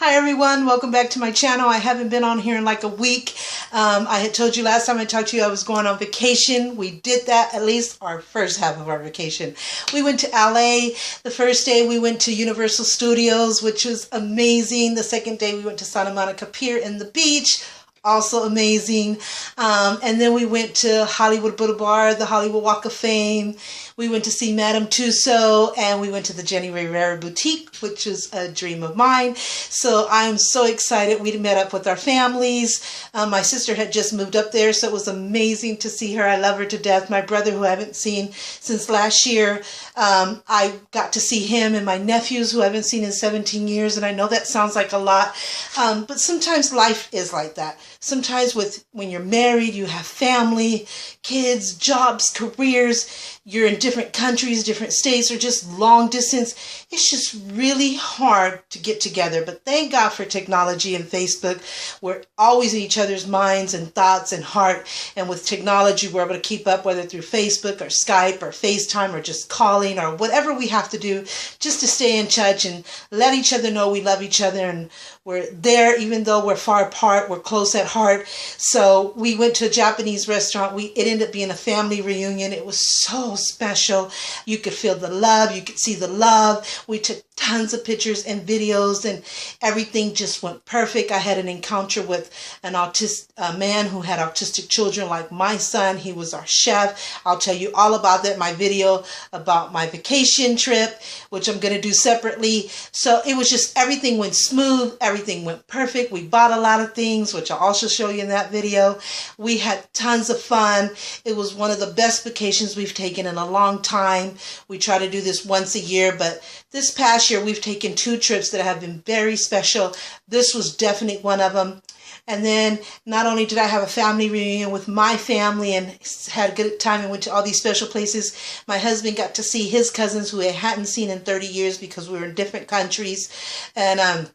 Hi everyone, welcome back to my channel. I haven't been on here in like a week. I had told you last time I talked to you I was going on vacation. We did that, at least our first half of our vacation. We went to LA. The first day we went to Universal Studios, which was amazing. The second day we went to Santa Monica Pier and the beach. Also amazing. And then we went to Hollywood Boulevard, the Hollywood Walk of Fame. We went to see Madame Tussauds, and we went to the Jenny Rivera Boutique, which is a dream of mine. So I'm so excited. We met up with our families. My sister had just moved up there, so it was amazing to see her. I love her to death. My brother, who I haven't seen since last year, I got to see him, and my nephews, who I haven't seen in 17 years. And I know that sounds like a lot, but sometimes life is like that. Sometimes when you're married, you have family, kids, jobs, careers, you're in different countries, different states, or just long distance. It's just really hard to get together. But thank God for technology and Facebook. We're always in each other's minds and thoughts and heart. And with technology, we're able to keep up, whether through Facebook or Skype or FaceTime or just calling or whatever we have to do just to stay in touch and let each other know we love each other and we're there, even though we're far apart, we're close at heart. So we went to a Japanese restaurant. It ended up being a family reunion. It was so special. You could feel the love. You could see the love. We took tons of pictures and videos, and everything just went perfect. I had an encounter with a man who had autistic children like my son. He was our chef. I'll tell you all about that in my video about my vacation trip, which I'm going to do separately. So it was just, everything went smooth. Everything went perfect. We bought a lot of things, which I'll also show you in that video. We had tons of fun. It was one of the best vacations we've taken in a long time. We try to do this once a year, but this past year we've taken 2 trips that have been very special. This was definitely one of them. And then not only did I have a family reunion with my family and had a good time and went to all these special places, my husband got to see his cousins who he hadn't seen in 30 years because we were in different countries. And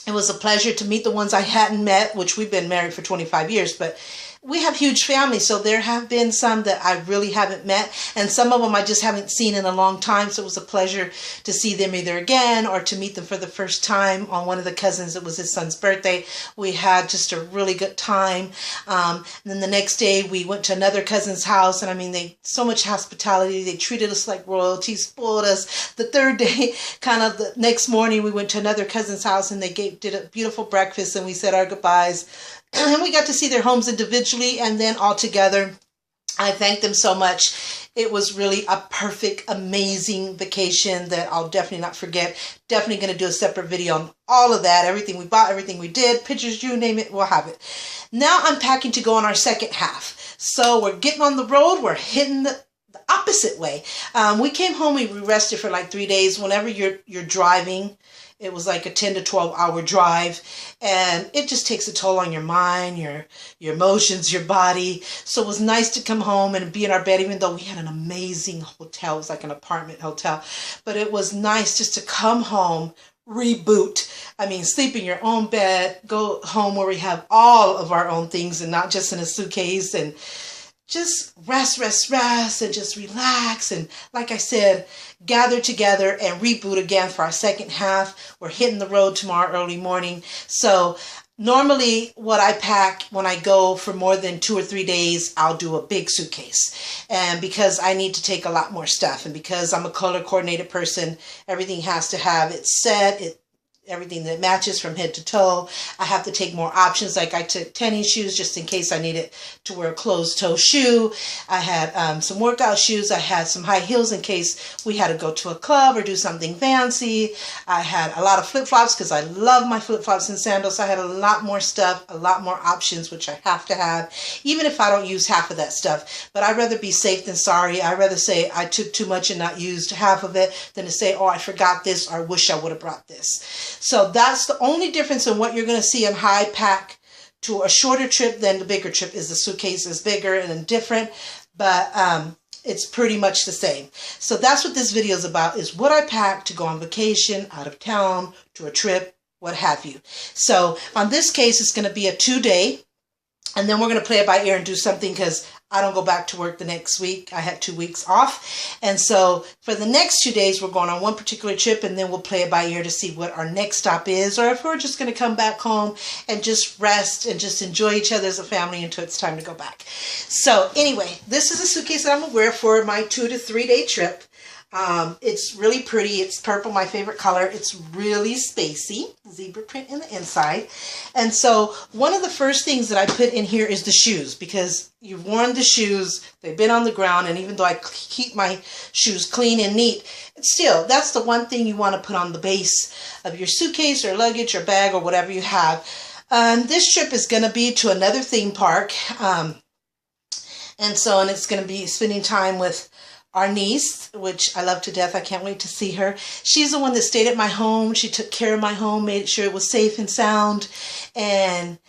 it was a pleasure to meet the ones I hadn't met, which we've been married for 25 years, but we have huge families, so there have been some that I really haven't met, and some of them I just haven't seen in a long time, so it was a pleasure to see them either again or to meet them for the first time. On one of the cousins, it was his son's birthday. We had just a really good time. And then the next day, we went to another cousin's house, and I mean, so much hospitality. They treated us like royalty, spoiled us. The third day, kind of the next morning, we went to another cousin's house, and they did a beautiful breakfast, and we said our goodbyes. And we got to see their homes individually and then all together. I thank them so much. It was really a perfect, amazing vacation that I'll definitely not forget. Definitely going to do a separate video on all of that. Everything we bought, everything we did, pictures, you name it, we'll have it. Now I'm packing to go on our second half. So we're getting on the road. We're hitting the opposite way. We came home, we rested for like 3 days. Whenever you're driving, it was like a 10 to 12 hour drive, and it just takes a toll on your mind, your emotions, your body. So it was nice to come home and be in our bed, even though we had an amazing hotel. It was like an apartment hotel, but it was nice just to come home, reboot. I mean, sleep in your own bed, go home where we have all of our own things and not just in a suitcase, and just rest, and just relax. And like I said, gather together and reboot again for our second half. We're hitting the road tomorrow early morning. So normally what I pack when I go for more than 2 or 3 days, I'll do a big suitcase. And because I need to take a lot more stuff, and because I'm a color coordinated person, everything has to have it set, everything that matches from head to toe. I have to take more options. Like I took tennis shoes just in case I needed to wear a closed toe shoe. I had some workout shoes. I had some high heels in case we had to go to a club or do something fancy. I had a lot of flip-flops because I love my flip-flops and sandals. So I had a lot more stuff, a lot more options, which I have to have, even if I don't use half of that stuff. But I'd rather be safe than sorry. I'd rather say I took too much and not used half of it than to say, oh, I forgot this, or I wish I would have brought this. So that's the only difference in what you're going to see in high pack to a shorter trip than the bigger trip. Is the suitcase is bigger and different, but it's pretty much the same. So that's what this video is about, is what I pack to go on vacation, out of town, to a trip, what have you. So on this case, it's going to be a 2-day, and then we're going to play it by ear and do something because I don't go back to work the next week. I had 2 weeks off. And so for the next 2 days, we're going on one particular trip, and then we'll play it by ear to see what our next stop is, or if we're just going to come back home and just rest and just enjoy each other as a family until it's time to go back. So anyway, this is a suitcase that I'm going to wear for my 2 to 3 day trip. It's really pretty. It's purple, my favorite color. It's really spacey, zebra print in the inside. And so one of the first things that I put in here is the shoes, because you've worn the shoes, they've been on the ground, and even though I keep my shoes clean and neat, still, that's the one thing you want to put on the base of your suitcase or luggage or bag or whatever you have. This trip is going to be to another theme park. And it's going to be spending time with our niece, which I love to death. I can't wait to see her. She's the one that stayed at my home. She took care of my home, made sure it was safe and sound. And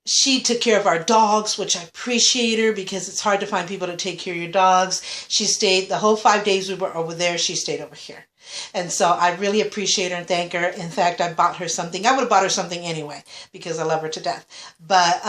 she took care of our dogs, which I appreciate her, because it's hard to find people to take care of your dogs. She stayed the whole 5 days we were over there. She stayed over here. And so I really appreciate her and thank her. In fact, I bought her something. I would have bought her something anyway because I love her to death. But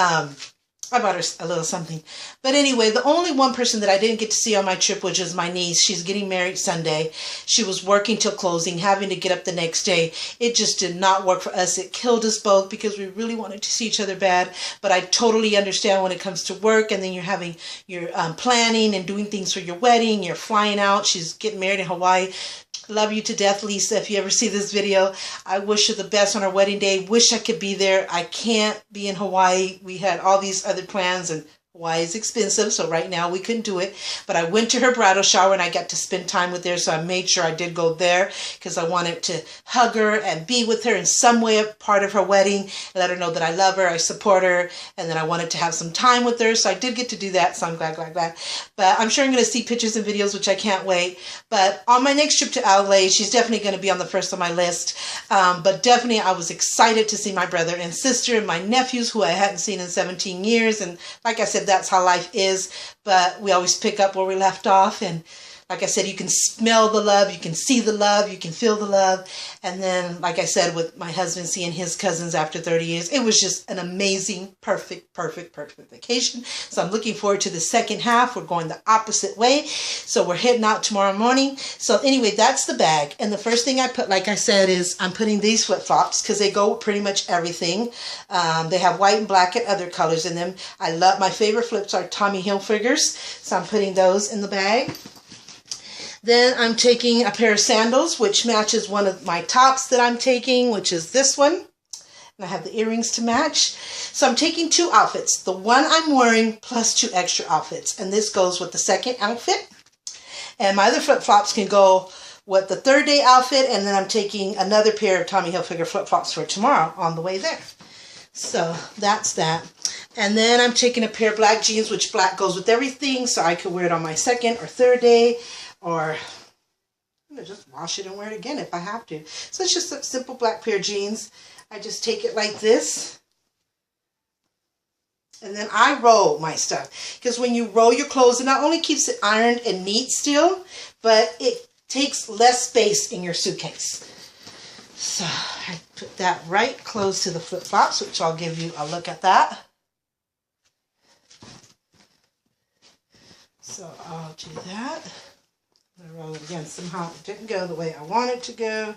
I bought her a little something. But anyway, the only one person that I didn't get to see on my trip, which is my niece. She's getting married Sunday. She was working till closing, having to get up the next day. It just did not work for us. It killed us both because we really wanted to see each other bad. But I totally understand when it comes to work, and then you're having your planning and doing things for your wedding. You're flying out. She's getting married in Hawaii. Love you to death, Lisa. If you ever see this video, I wish her the best on her wedding day. Wish I could be there. I can't be in Hawaii. We had all these other plans, and Hawaii is expensive, so right now we couldn't do it. But I went to her bridal shower and I got to spend time with her, so I made sure I did go there because I wanted to hug her and be with her in some way, a part of her wedding, let her know that I love her, I support her, and then I wanted to have some time with her, so I did get to do that, so I'm glad. But I'm sure I'm going to see pictures and videos, which I can't wait. But on my next trip to LA, she's definitely going to be on the first on my list. But definitely I was excited to see my brother and sister and my nephews, who I hadn't seen in 17 years. And like I said, that's how life is, but we always pick up where we left off. And like I said, you can smell the love, you can see the love, you can feel the love. And then, like I said, with my husband seeing his cousins after 30 years, it was just an amazing, perfect vacation. So I'm looking forward to the second half. We're going the opposite way. So we're heading out tomorrow morning. So anyway, that's the bag. And the first thing I put, like I said, is I'm putting these flip-flops because they go with pretty much everything. They have white and black and other colors in them. I love, my favorite flips are Tommy Hilfigers. So I'm putting those in the bag. Then I'm taking a pair of sandals, which matches one of my tops that I'm taking, which is this one. And I have the earrings to match. So I'm taking 2 outfits. The one I'm wearing plus 2 extra outfits. And this goes with the second outfit. And my other flip-flops can go with the third day outfit. And then I'm taking another pair of Tommy Hilfiger flip-flops for tomorrow on the way there. So that's that. And then I'm taking a pair of black jeans, which black goes with everything. So I could wear it on my second or third day. Or I'm going to just wash it and wear it again if I have to. So it's just a simple black pair of jeans. I just take it like this. And then I roll my stuff. Because when you roll your clothes, it not only keeps it ironed and neat still, but it takes less space in your suitcase. So I put that right close to the flip-flops, which I'll give you a look at that. So I'll do that. I'm going to roll it again. Somehow it didn't go the way I want it to go.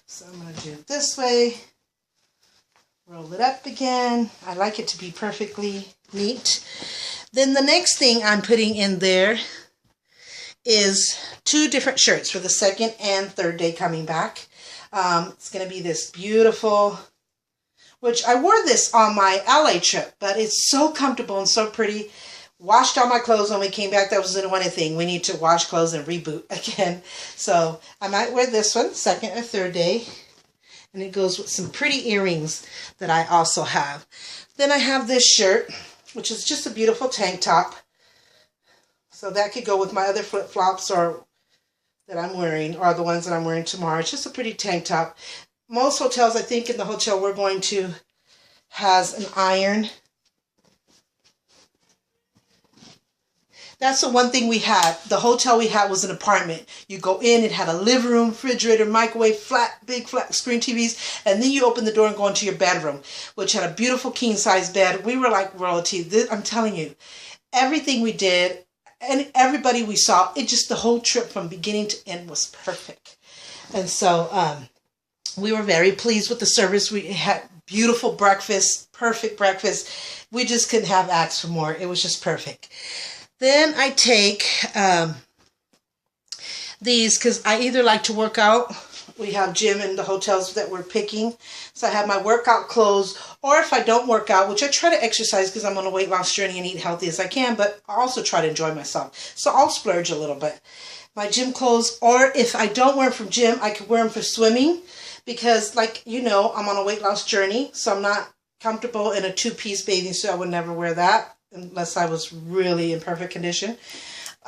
So I'm going to do it this way. Roll it up again. I like it to be perfectly neat. Then the next thing I'm putting in there is 2 different shirts for the second and third day coming back. It's going to be this beautiful, which I wore this on my LA trip, but it's so comfortable and so pretty. Washed all my clothes when we came back. That was the one thing. We need to wash clothes and reboot again. So I might wear this one, second or third day. And it goes with some pretty earrings that I also have. Then I have this shirt, which is just a beautiful tank top. So that could go with my other flip-flops or that I'm wearing, or the ones that I'm wearing tomorrow. It's just a pretty tank top. Most hotels, I think in the hotel we're going to, has an iron. That's the one thing we had. The hotel we had was an apartment. You go in, it had a living room, refrigerator, microwave, big flat screen TVs, and then you open the door and go into your bedroom, which had a beautiful king-size bed. We were like royalty. I'm telling you, everything we did and everybody we saw, it just, the whole trip from beginning to end was perfect. And so we were very pleased with the service. We had beautiful breakfast, perfect breakfast. We just couldn't have asked for more. It was just perfect. Then I take these because I either like to work out. We have gym in the hotels that we're picking. So I have my workout clothes. Or if I don't work out, which I try to exercise because I'm on a weight loss journey and eat healthy as I can, but I also try to enjoy myself. So I'll splurge a little bit. My gym clothes, or if I don't wear them from gym, I could wear them for swimming. Because, like, you know, I'm on a weight loss journey. So I'm not comfortable in a two-piece bathing suit. I would never wear that unless I was really in perfect condition.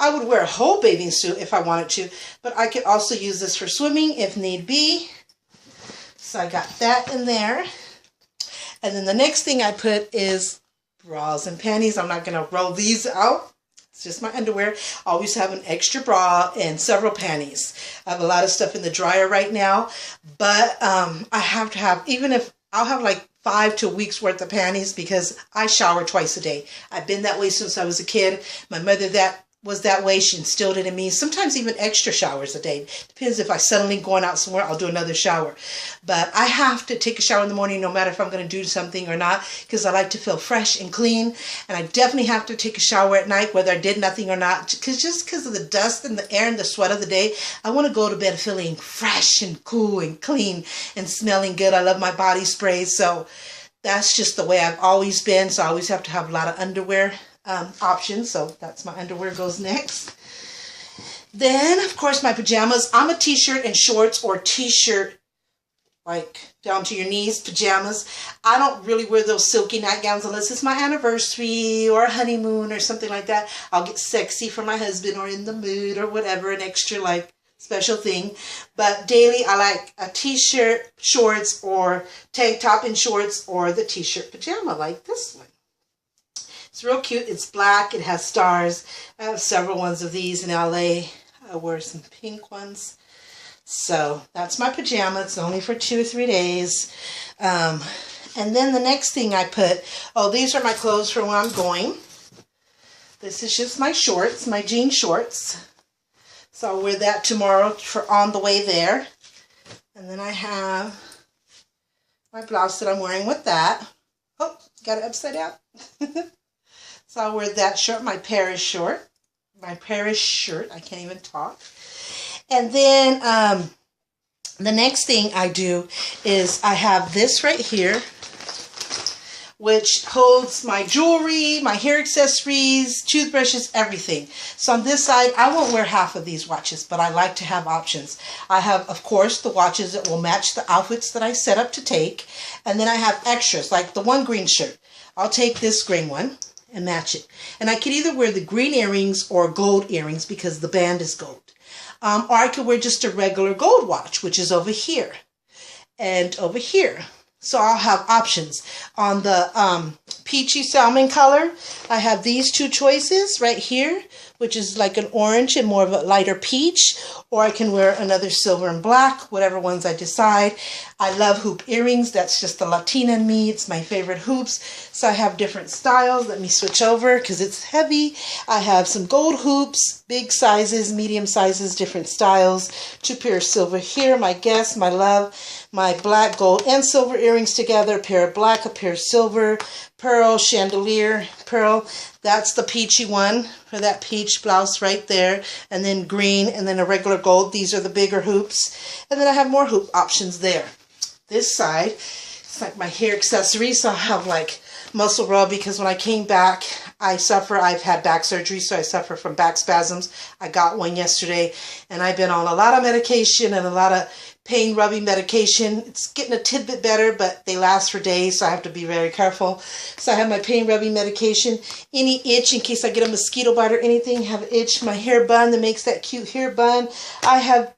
I would wear a whole bathing suit if I wanted to, but I could also use this for swimming if need be. So I got that in there. And then the next thing I put is bras and panties. I'm not going to roll these out. It's just my underwear. I always have an extra bra and several panties. I have a lot of stuff in the dryer right now, but I have to have, even if I'll have like 5 to a week's worth of panties because I shower twice a day. I've been that way since I was a kid. My mother was that way. She instilled it in me. Sometimes even extra showers a day. Depends if I suddenly going out somewhere, I'll do another shower. But I have to take a shower in the morning no matter if I'm going to do something or not because I like to feel fresh and clean. And I definitely have to take a shower at night whether I did nothing or not. Just because of the dust and the air and the sweat of the day, I want to go to bed feeling fresh and cool and clean and smelling good. I love my body spray. So that's just the way I've always been. So I always have to have a lot of underwear options. So that's my underwear goes next. Then, of course, my pajamas. I'm a t-shirt and shorts or t-shirt like down to your knees pajamas. I don't really wear those silky nightgowns unless it's my anniversary or a honeymoon or something like that. I'll get sexy for my husband or in the mood or whatever, an extra like special thing. But daily I like a t-shirt, shorts, or tank top and shorts, or the t-shirt pajama like this one. It's real cute. It's black. It has stars. I have several ones of these in LA. I wear some pink ones. So that's my pajama. It's only for 2 or 3 days. And then the next thing I put, oh, these are my clothes for when I'm going. This is just my shorts, my jean shorts. So I'll wear that tomorrow for on the way there. And then I have my blouse that I'm wearing with that. Oh, got it upside down. So I'll wear that shirt, my Paris shirt. I can't even talk. And then the next thing I do is I have this right here, which holds my jewelry, my hair accessories, toothbrushes, everything. So on this side, I won't wear half of these watches, but I like to have options. I have, of course, the watches that will match the outfits that I set up to take. And then I have extras, like the one green shirt. I'll take this green one and match it. And I could either wear the green earrings or gold earrings because the band is gold. Or I could wear just a regular gold watch, which is over here and over here. So I'll have options. On the peachy salmon color, I have these two choices right here, which is like an orange and more of a lighter peach. Or I can wear another silver and black, whatever ones I decide. I love hoop earrings. That's just the Latina in me. It's my favorite hoops. So I have different styles. Let me switch over because it's heavy. I have some gold hoops, big sizes, medium sizes, different styles. 2 pair of silver here, my guess, my love. My black, gold, and silver earrings together. A pair of black, a pair of silver, pearl, chandelier, pearl. That's the peachy one for that peach blouse right there. And then green and then a regular gold. These are the bigger hoops. And then I have more hoop options there. This side, it's like my hair accessories. So I have like muscle rub because when I came back, I've had back surgery, so I suffer from back spasms. I got one yesterday, and I've been on a lot of medication and a lot of pain rubbing medication. It's getting a tidbit better, but they last for days, so I have to be very careful. So I have my pain rubbing medication. Any itch, in case I get a mosquito bite or anything, have an itch. My hair bun that makes that cute hair bun. I have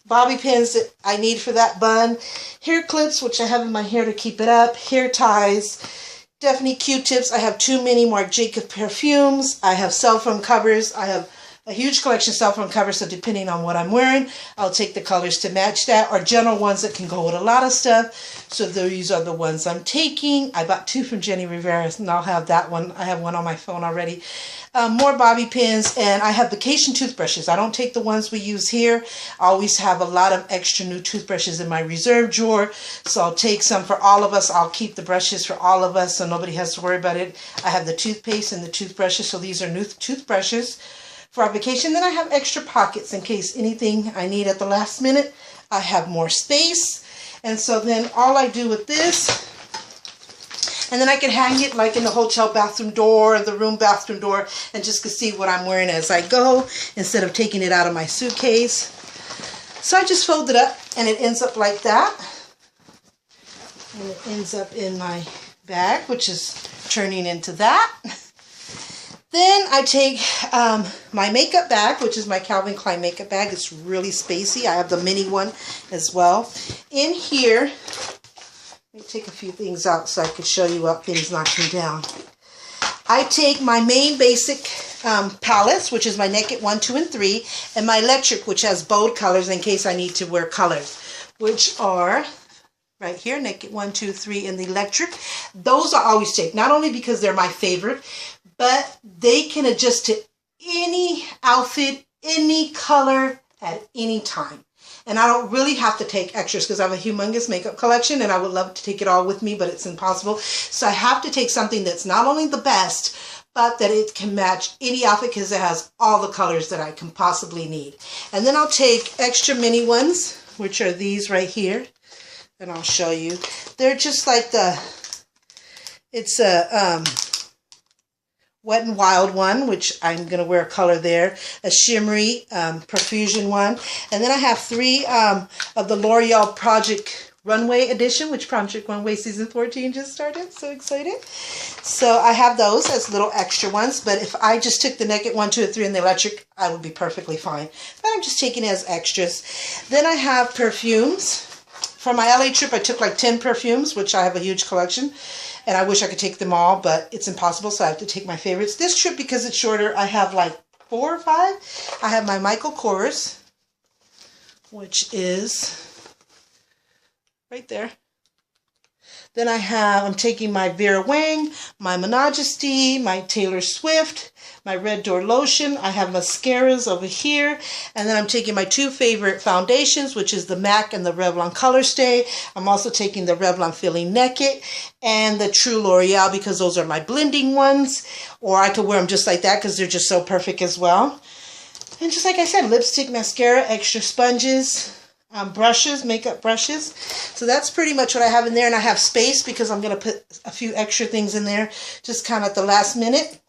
bobby pins that I need for that bun. Hair clips, which I have in my hair to keep it up. Hair ties. Definitely Q-tips. I have 2 mini Marc Jacob perfumes. I have cell phone covers. I have a huge collection cell phone cover, so depending on what I'm wearing, I'll take the colors to match that, or general ones that can go with a lot of stuff. So these are the ones I'm taking. I bought 2 from Jenni Rivera, and I'll have that one. I have one on my phone already. More bobby pins, and I have vacation toothbrushes. I don't take the ones we use here. I always have a lot of extra new toothbrushes in my reserve drawer, so I'll take some for all of us. I'll keep the brushes for all of us so nobody has to worry about it. I have the toothpaste and the toothbrushes, so these are new toothbrushes for our vacation. Then I have extra pockets in case anything I need at the last minute. I have more space. And so then all I do with this, and then I can hang it like in the hotel bathroom door, or the room bathroom door, and just to see what I'm wearing as I go, instead of taking it out of my suitcase. So I just fold it up, and it ends up like that. And it ends up in my bag, which is turning into that. Then I take my makeup bag, which is my Calvin Klein makeup bag. It's really spacey. I have the mini one as well. In here, let me take a few things out so I can show you what things knocking down. I take my main basic palettes, which is my Naked 1, 2, and 3, and my electric, which has bold colors in case I need to wear colors, which are right here, Naked 1, 2, 3, and the electric. Those I always take, not only because they're my favorite, but they can adjust to any outfit, any color, at any time. And I don't really have to take extras because I have a humongous makeup collection and I would love to take it all with me, but it's impossible. So I have to take something that's not only the best, but that it can match any outfit because it has all the colors that I can possibly need. And then I'll take extra mini ones, which are these right here. And I'll show you. They're just like it's a Wet n Wild one, which I'm going to wear a color there, a shimmery Profusion one, and then I have 3 of the L'Oreal Project Runway edition, which Project Runway season 14 just started. So excited. So I have those as little extra ones, but if I just took the Naked 1, 2, and 3 and the electric, I would be perfectly fine. But I'm just taking it as extras. Then I have perfumes. For my LA trip, I took like 10 perfumes, which I have a huge collection. And I wish I could take them all, but it's impossible, so I have to take my favorites. This trip, because it's shorter, I have like 4 or 5. I have my Michael Kors, which is right there. Then I'm taking my Vera Wang, my Majesty, my Taylor Swift, my Red Door Lotion. I have mascaras over here. And then I'm taking my 2 favorite foundations, which is the MAC and the Revlon Color Stay. I'm also taking the Revlon Feeling Naked and the True L'Oreal because those are my blending ones. Or I could wear them just like that because they're just so perfect as well. And just like I said, lipstick, mascara, extra sponges, brushes, makeup brushes. So that's pretty much what I have in there. And I have space because I'm going to put a few extra things in there just kind of at the last minute.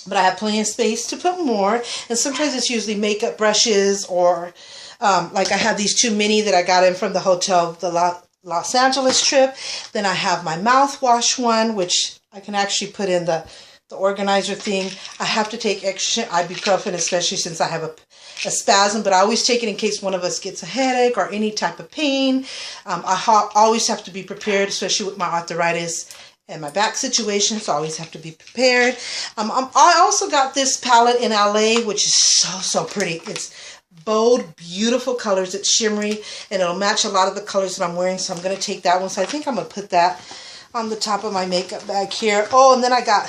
But I have plenty of space to put more. And sometimes it's usually makeup brushes or like I have these 2 mini that I got in from the hotel, the Los Angeles trip. Then I have my mouthwash one, which I can actually put in the organizer thing. I have to take extra ibuprofen, especially since I have a spasm, but I always take it in case one of us gets a headache or any type of pain. I always have to be prepared, especially with my arthritis and my back situation, so I always have to be prepared. I also got this palette in LA, which is so pretty. It's bold, beautiful colors. It's shimmery, and it'll match a lot of the colors that I'm wearing, so I'm going to take that one. So I think I'm going to put that on the top of my makeup bag here. Oh, and then I got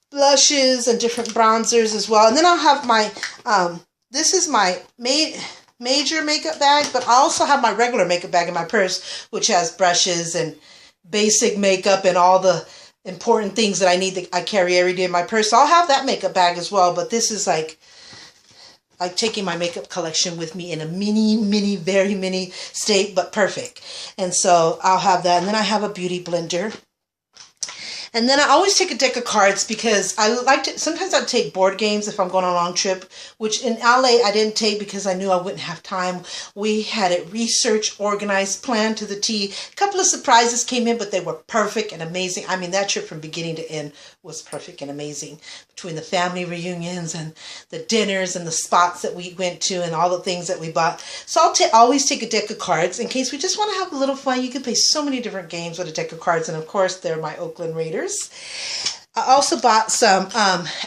blushes and different bronzers as well. And then I'll have my, this is my major makeup bag, but I also have my regular makeup bag in my purse, which has brushes and basic makeup and all the important things that I need that I carry every day in my purse. So I'll have that makeup bag as well, but this is like taking my makeup collection with me in a very mini state, but perfect. And so I'll have that. And then I have a beauty blender. And then I always take a deck of cards because I like to, sometimes I take board games if I'm going on a long trip, which in LA I didn't take because I knew I wouldn't have time. We had it researched, organized, planned to the T. A couple of surprises came in, but they were perfect and amazing. I mean, that trip from beginning to end was perfect and amazing. Between the family reunions and the dinners and the spots that we went to and all the things that we bought. So I'll always take a deck of cards in case we just want to have a little fun. You can play so many different games with a deck of cards. And of course, they're my Oakland Raiders. I also bought some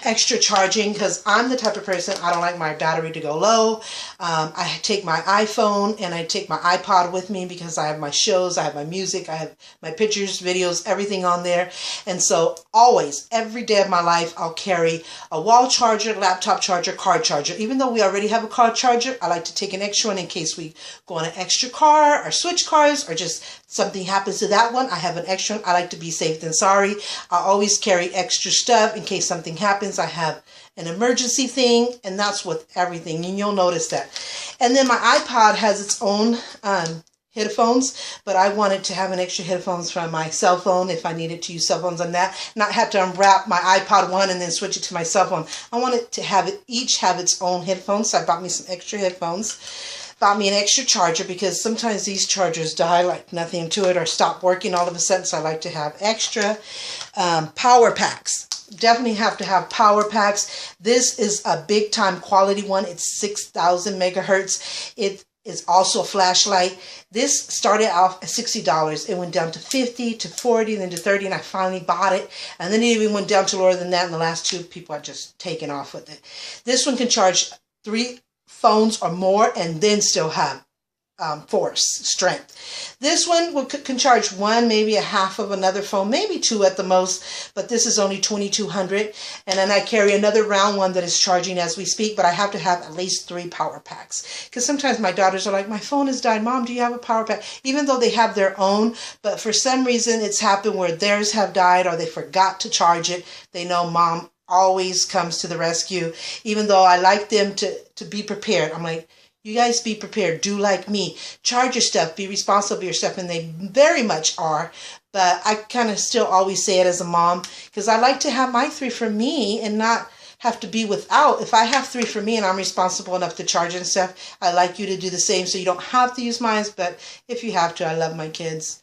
extra charging because I'm the type of person, I don't like my battery to go low. I take my iPhone and I take my iPod with me because I have my shows, I have my music, I have my pictures, videos, everything on there. And so always, every day of my life, I'll carry a wall charger, laptop charger, car charger. Even though we already have a car charger, I like to take an extra one in case we go on an extra car or switch cars or just something happens to that one. I have an extra one. I like to be safe than sorry. I always carry extra stuff in case something happens. I have an emergency thing, and that's with everything, and you'll notice that. And then my iPod has its own headphones, but I wanted to have an extra headphones from my cell phone if I needed to use cell phones on that, not have to unwrap my iPod one and then switch it to my cell phone. I wanted to have it each have its own headphones, so I bought me some extra headphones. Bought me an extra charger because sometimes these chargers die like nothing to it or stop working all of a sudden, so I like to have extra. Power packs. Definitely have to have power packs. This is a big time quality one. It's 6,000 megahertz. It is also a flashlight. This started off at $60. It went down to 50 to 40, then to 30, and I finally bought it. And then it even went down to lower than that, and the last two people are just taken off with it. This one can charge 3 phones or more and then still have strength. This one can charge one, maybe a half of another phone, maybe 2 at the most, but this is only 2,200. And then I carry another round one that is charging as we speak, but I have to have at least 3 power packs because sometimes my daughters are like, my phone has died, Mom, do you have a power pack? Even though they have their own, but for some reason it's happened where theirs have died or they forgot to charge it. They know Mom always comes to the rescue, even though I like them to be prepared. I'm like, you guys be prepared. Do like me. Charge your stuff. Be responsible for your stuff. And they very much are. But I kind of still always say it as a mom because I like to have my 3 for me and not have to be without. If I have 3 for me and I'm responsible enough to charge and stuff, I like you to do the same so you don't have to use mine. But if you have to, I love my kids.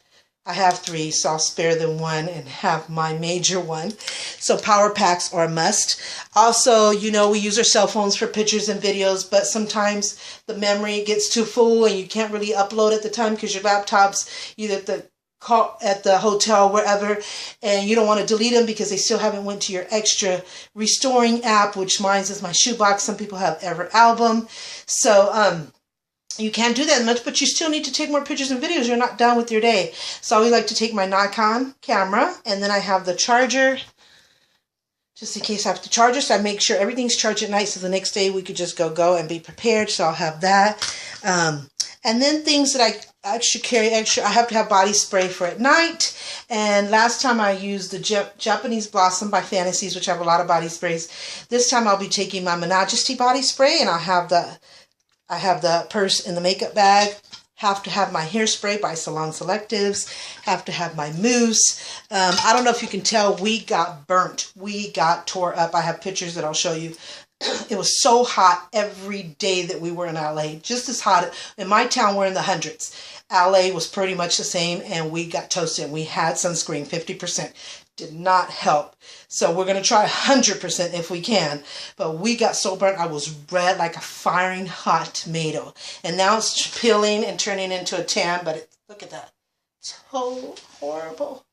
I have 3, so I'll spare them 1 and have my major one. So power packs are a must. Also, you know, we use our cell phones for pictures and videos, but sometimes the memory gets too full and you can't really upload at the time because your laptop's either at the hotel, wherever, and you don't want to delete them because they still haven't went to your extra restoring app, which mine is my shoebox. Some people have Everalbum. So, you can't do that much, but you still need to take more pictures and videos. You're not done with your day. So I always like to take my Nikon camera, and then I have the charger, just in case I have to charge it. So I make sure everything's charged at night, so the next day we could just go and be prepared. So I'll have that. And then things that I should carry extra, I have to have body spray for at night. And last time I used the Japanese Blossom by Fantasies, which I have a lot of body sprays. This time I'll be taking my Majesty body spray, and I have the purse in the makeup bag. Have to have my hairspray by Salon Selectives. Have to have my mousse. I don't know if you can tell, we got burnt. We got tore up. I have pictures that I'll show you. It was so hot every day that we were in LA. Just as hot. In my town, we're in the hundreds. LA was pretty much the same, and we got toasted. We had sunscreen, 50%. Did not help. So we're going to try 100% if we can. But we got so burnt, I was red like a firing hot tomato. And now it's peeling and turning into a tan, but look at that. It's so horrible.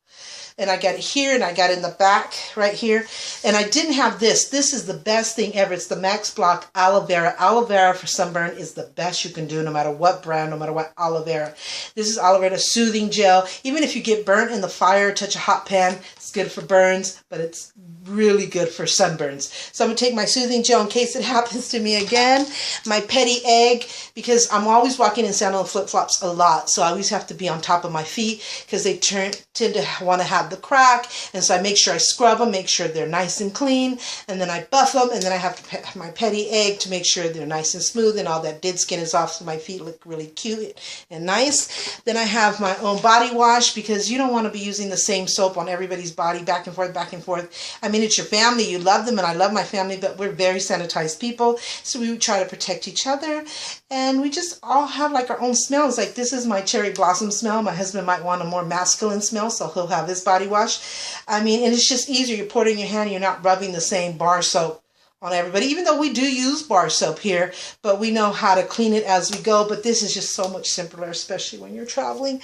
And I got it here, and I got it in the back right here. And I didn't have this. This is the best thing ever. It's the Max Block Aloe Vera. Aloe Vera for sunburn is the best you can do, no matter what brand, no matter what aloe vera. This is aloe vera soothing gel. Even if you get burnt in the fire, touch a hot pan, it's good for burns, but it's really good for sunburns. So I'm going to take my soothing gel in case it happens to me again. My Petty Egg, because I'm always walking in sandal flip-flops a lot, so I always have to be on top of my feet because they tend to want to have the crack, and so I make sure I scrub them, make sure they're nice and clean, and then I buff them, and then I have to have my Petty Egg to make sure they're nice and smooth and all that dead skin is off so my feet look really cute and nice. Then I have my own body wash because you don't want to be using the same soap on everybody's body back and forth, back and forth. I mean, it's your family, you love them, and I love my family, but we're very sanitized people, so we try to protect each other, and we just all have like our own smells. Like this is my cherry blossom smell. My husband might want a more masculine smell, so he'll have his body wash. I mean, and it's just easier. You pour it in your hand, and you're not rubbing the same bar soap on everybody, even though we do use bar soap here, but we know how to clean it as we go. But this is just so much simpler, especially when you're traveling.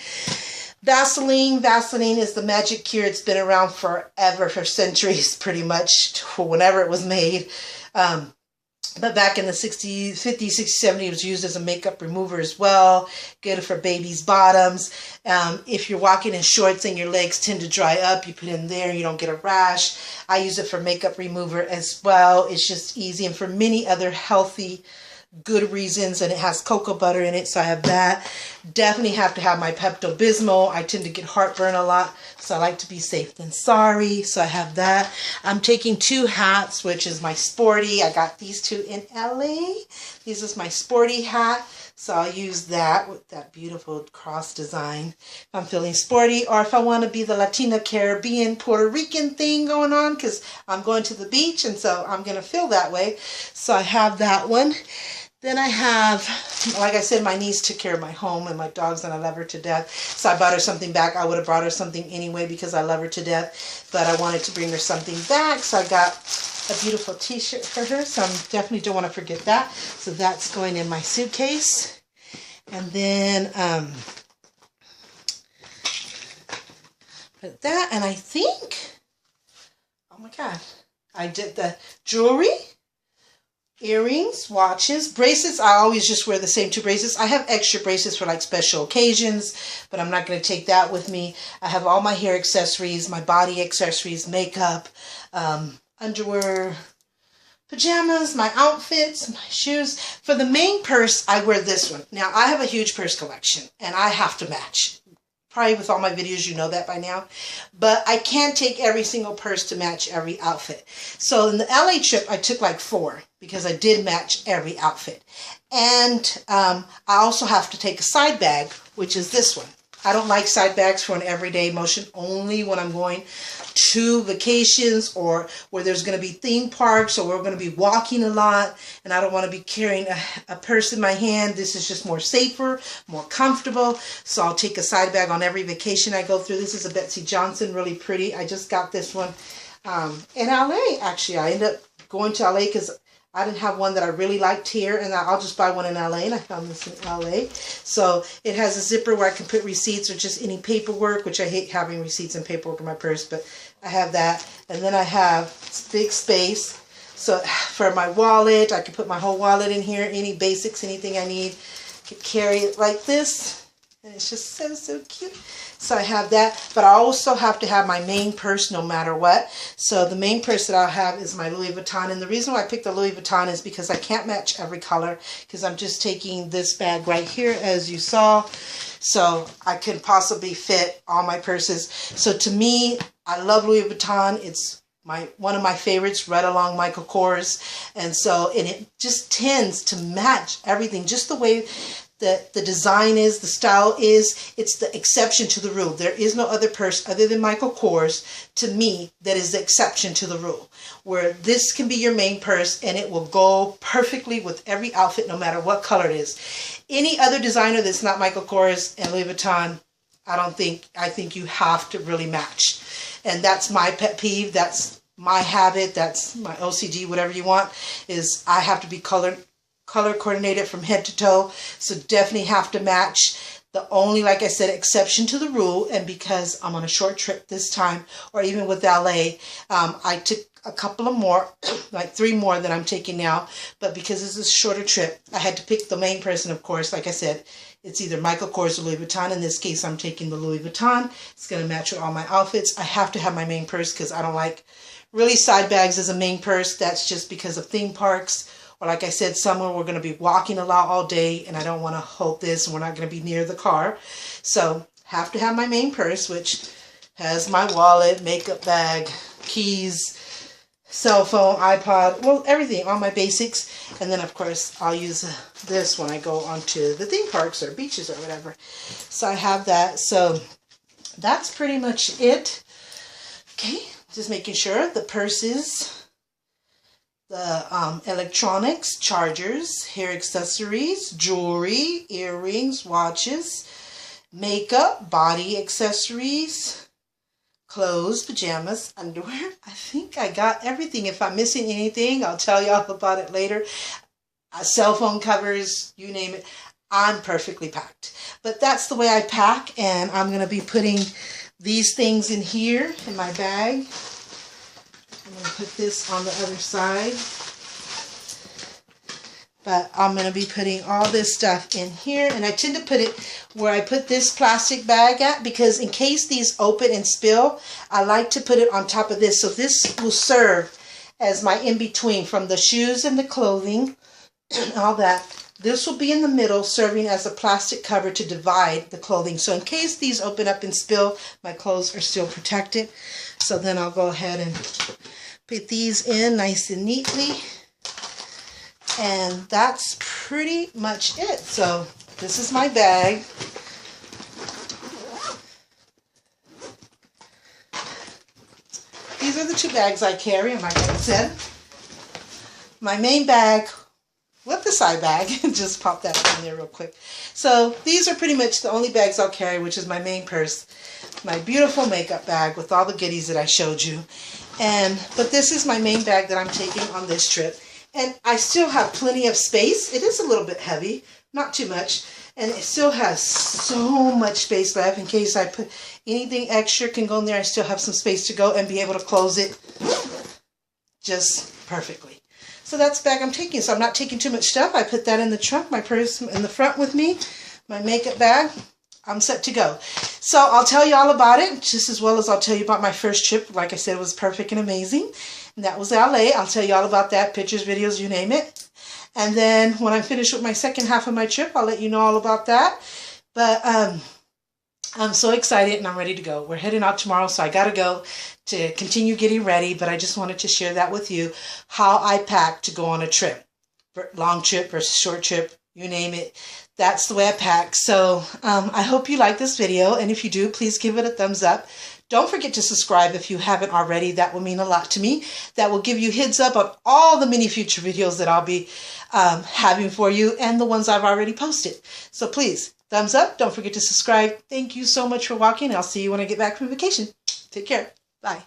Vaseline. Vaseline is the magic cure. It's been around forever, for centuries, pretty much, whenever it was made. But back in the 60s, 50s, 60s, 70s, it was used as a makeup remover as well. Good for babies' bottoms. If you're walking in shorts and your legs tend to dry up, you put it in there, you don't get a rash. I use it for makeup remover as well. It's just easy, and for many other healthy, good reasons, and it has cocoa butter in it, so I have that. Definitely have to have my Pepto-Bismol. I tend to get heartburn a lot, so I like to be safe than sorry, so I have that. I'm taking 2 hats, which is my sporty. I got these 2 in LA. This is my sporty hat, so I'll use that with that beautiful cross design if I'm feeling sporty, or if I want to be the Latina, Caribbean, Puerto Rican thing going on, because I'm going to the beach, and so I'm going to feel that way, so I have that one. Then I have, like I said, my niece took care of my home and my dogs, and I love her to death. So I bought her something back. I would have brought her something anyway because I love her to death. But I wanted to bring her something back. So I got a beautiful t-shirt for her. So I definitely don't want to forget that. So that's going in my suitcase. And then put that. And I think, oh my God, I did the jewelry. Earrings, watches, bracelets. I always just wear the same 2 bracelets. I have extra bracelets for like special occasions, but I'm not going to take that with me. I have all my hair accessories, my body accessories, makeup, underwear, pajamas, my outfits, my shoes. For the main purse, I wear this one. Now, I have a huge purse collection, and I have to match. Probably with all my videos, you know that by now. But I can't take every single purse to match every outfit. So in the LA trip, I took like 4 because I did match every outfit. And I also have to take a side bag, which is this one. I don't like side bags for an everyday motion, only when I'm going to vacations or where there's going to be theme parks or we're going to be walking a lot, and I don't want to be carrying a purse in my hand. This is just more safer, more comfortable. So I'll take a side bag on every vacation I go through. This is a Betsey Johnson, really pretty. I just got this one in LA, actually. I ended up going to LA because I didn't have one that I really liked here, and I'll just buy one in LA, and I found this in LA. So it has a zipper where I can put receipts or just any paperwork, which I hate having receipts and paperwork in my purse, but I have that. And then I have big space. So for my wallet, I can put my whole wallet in here, any basics, anything I need. I could carry it like this, and it's just so cute. So I have that, but I also have to have my main purse no matter what. So the main purse that I'll have is my Louis Vuitton. And the reason why I picked the Louis Vuitton is because I can't match every color, because I'm just taking this bag right here, as you saw. So I can possibly fit all my purses. So to me, I love Louis Vuitton. It's one of my favorites, right along Michael Kors. And so, and it just tends to match everything, just the way the design is, the style is. It's the exception to the rule. There is no other purse other than Michael Kors, to me, that is the exception to the rule, where this can be your main purse and it will go perfectly with every outfit, no matter what color it is. Any other designer that's not Michael Kors and Louis Vuitton, I think you have to really match. And that's my pet peeve. That's my habit. That's my OCD, whatever you want, is I have to be color coordinated from head to toe. So definitely have to match. The only, like I said, exception to the rule, and because I'm on a short trip this time, or even with LA, I took a couple of more, like 3 more that I'm taking now, but because this is a shorter trip, I had to pick the main person. Of course, like I said, it's either Michael Kors or Louis Vuitton. In this case, I'm taking the Louis Vuitton. It's going to match with all my outfits. I have to have my main purse because I don't like really side bags as a main purse. That's just because of theme parks. Or like I said, somewhere we're going to be walking a lot all day, and I don't want to hold this, and we're not going to be near the car. So have to have my main purse, which has my wallet, makeup bag, keys, cell phone, iPod, well, everything, all my basics. And then, of course, I'll use this when I go onto the theme parks or beaches or whatever. So I have that. So that's pretty much it. Okay, just making sure the purses, the electronics, chargers, hair accessories, jewelry, earrings, watches, makeup, body accessories, clothes, pajamas, underwear. I think I got everything. If I'm missing anything, I'll tell y'all about it later. Cell phone covers, you name it. I'm perfectly packed. But that's the way I pack, and I'm going to be putting these things in here in my bag. I'm going to put this on the other side. But I'm going to be putting all this stuff in here, and I tend to put it where I put this plastic bag at, because in case these open and spill, I like to put it on top of this. So this will serve as my in-between from the shoes and the clothing and all that. This will be in the middle, serving as a plastic cover to divide the clothing. So in case these open up and spill, my clothes are still protected. So then I'll go ahead and put these in nice and neatly. And that's pretty much it. So this is my bag. These are the 2 bags I carry, and like I said, my main bag with the side bag, just pop that in there real quick. So these are pretty much the only bags I'll carry, which is my main purse, my beautiful makeup bag with all the goodies that I showed you. But this is my main bag that I'm taking on this trip. And I still have plenty of space. It is a little bit heavy, not too much. And it still has so much space left in case I put anything extra can go in there. I still have some space to go and be able to close it just perfectly. So that's the bag I'm taking. So I'm not taking too much stuff. I put that in the trunk, my purse in the front with me, my makeup bag. I'm set to go. So I'll tell you all about it, just as well as I'll tell you about my first trip. Like I said, it was perfect and amazing. And that was LA. I'll tell you all about that, pictures, videos, you name it. And then when I'm finished with my second half of my trip, I'll let you know all about that. But I'm so excited and I'm ready to go. We're heading out tomorrow, so I got to go to continue getting ready. But I just wanted to share that with you, how I pack to go on a trip. Long trip versus short trip, you name it. That's the way I pack. So I hope you like this video. And if you do, please give it a thumbs up. Don't forget to subscribe if you haven't already. That will mean a lot to me. That will give you heads up on all the many future videos that I'll be having for you and the ones I've already posted. So please, thumbs up. Don't forget to subscribe. Thank you so much for watching. I'll see you when I get back from vacation. Take care. Bye.